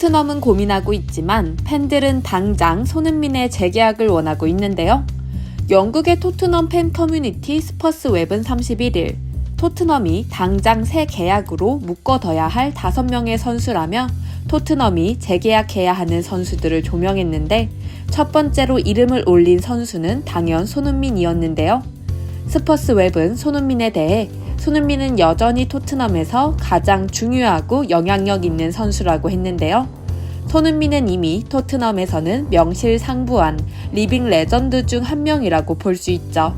토트넘은 고민하고 있지만 팬들은 당장 손흥민의 재계약을 원하고 있는데요. 영국의 토트넘 팬 커뮤니티 스퍼스 웹은 31일 토트넘이 당장 새 계약으로 묶어둬야 할 5명의 선수라며 토트넘이 재계약해야 하는 선수들을 조명했는데 첫 번째로 이름을 올린 선수는 당연 손흥민이었는데요. 스퍼스 웹은 손흥민에 대해 손흥민은 여전히 토트넘에서 가장 중요하고 영향력 있는 선수라고 했는데요. 손흥민은 이미 토트넘에서는 명실상부한 리빙 레전드 중 한 명이라고 볼 수 있죠.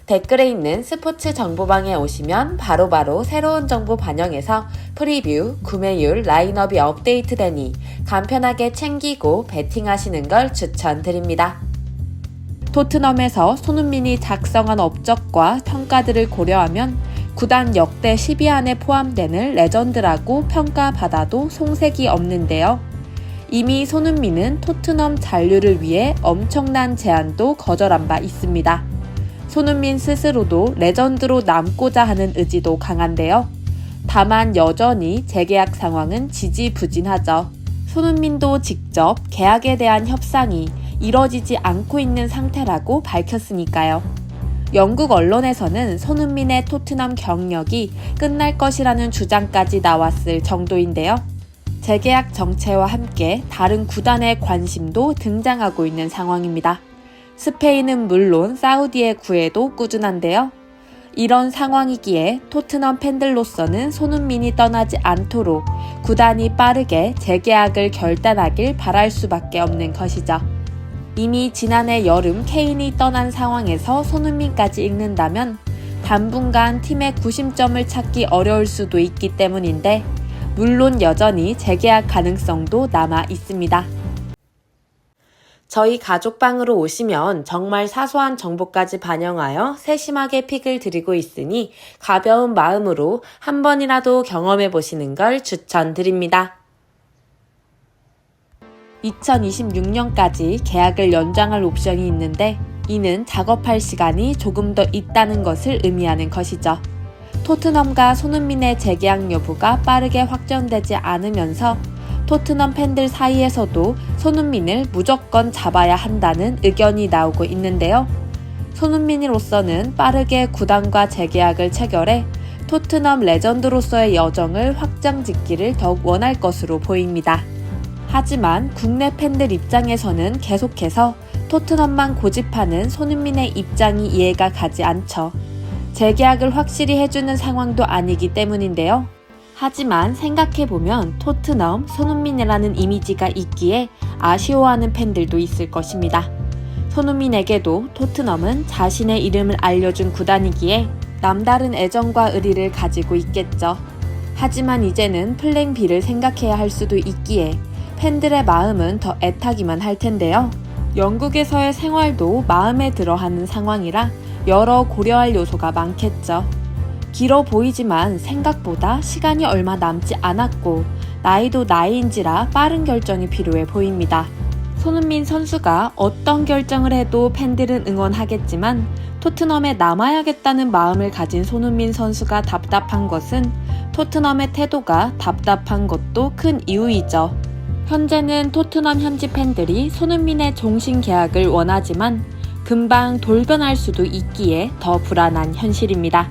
댓글에 있는 스포츠 정보방에 오시면 바로바로 새로운 정보 반영해서 프리뷰, 구매율, 라인업이 업데이트되니 간편하게 챙기고 베팅하시는 걸 추천드립니다. 토트넘에서 손흥민이 작성한 업적과 평가들을 고려하면 구단 역대 10위 안에 포함되는 레전드라고 평가받아도 송색이 없는데요. 이미 손흥민은 토트넘 잔류를 위해 엄청난 제안도 거절한 바 있습니다. 손흥민 스스로도 레전드로 남고자 하는 의지도 강한데요. 다만 여전히 재계약 상황은 지지부진하죠. 손흥민도 직접 계약에 대한 협상이 이뤄지지 않고 있는 상태라고 밝혔으니까요. 영국 언론에서는 손흥민의 토트넘 경력이 끝날 것이라는 주장까지 나왔을 정도인데요. 재계약 정체와 함께 다른 구단의 관심도 등장하고 있는 상황입니다. 스페인은 물론 사우디의 구애도 꾸준한데요. 이런 상황이기에 토트넘 팬들로서는 손흥민이 떠나지 않도록 구단이 빠르게 재계약을 결단하길 바랄 수밖에 없는 것이죠. 이미 지난해 여름 케인이 떠난 상황에서 손흥민까지 읽는다면 당분간 팀의 구심점을 찾기 어려울 수도 있기 때문인데 물론 여전히 재계약 가능성도 남아 있습니다. 저희 가족방으로 오시면 정말 사소한 정보까지 반영하여 세심하게 픽을 드리고 있으니 가벼운 마음으로 한 번이라도 경험해 보시는 걸 추천드립니다. 2026년까지 계약을 연장할 옵션이 있는데 이는 작업할 시간이 조금 더 있다는 것을 의미하는 것이죠. 토트넘과 손흥민의 재계약 여부가 빠르게 확정되지 않으면서 토트넘 팬들 사이에서도 손흥민을 무조건 잡아야 한다는 의견이 나오고 있는데요. 손흥민으로서는 빠르게 구단과 재계약을 체결해 토트넘 레전드로서의 여정을 확장짓기를 더욱 원할 것으로 보입니다. 하지만 국내 팬들 입장에서는 계속해서 토트넘만 고집하는 손흥민의 입장이 이해가 가지 않죠. 재계약을 확실히 해주는 상황도 아니기 때문인데요. 하지만 생각해보면 토트넘, 손흥민이라는 이미지가 있기에 아쉬워하는 팬들도 있을 것입니다. 손흥민에게도 토트넘은 자신의 이름을 알려준 구단이기에 남다른 애정과 의리를 가지고 있겠죠. 하지만 이제는 플랜 B를 생각해야 할 수도 있기에 팬들의 마음은 더 애타기만 할 텐데요. 영국에서의 생활도 마음에 들어하는 상황이라 여러 고려할 요소가 많겠죠. 길어 보이지만 생각보다 시간이 얼마 남지 않았고 나이도 나이인지라 빠른 결정이 필요해 보입니다. 손흥민 선수가 어떤 결정을 해도 팬들은 응원하겠지만 토트넘에 남아야겠다는 마음을 가진 손흥민 선수가 답답한 것은 토트넘의 태도가 답답한 것도 큰 이유이죠. 현재는 토트넘 현지 팬들이 손흥민의 종신 계약을 원하지만 금방 돌변할 수도 있기에 더 불안한 현실입니다.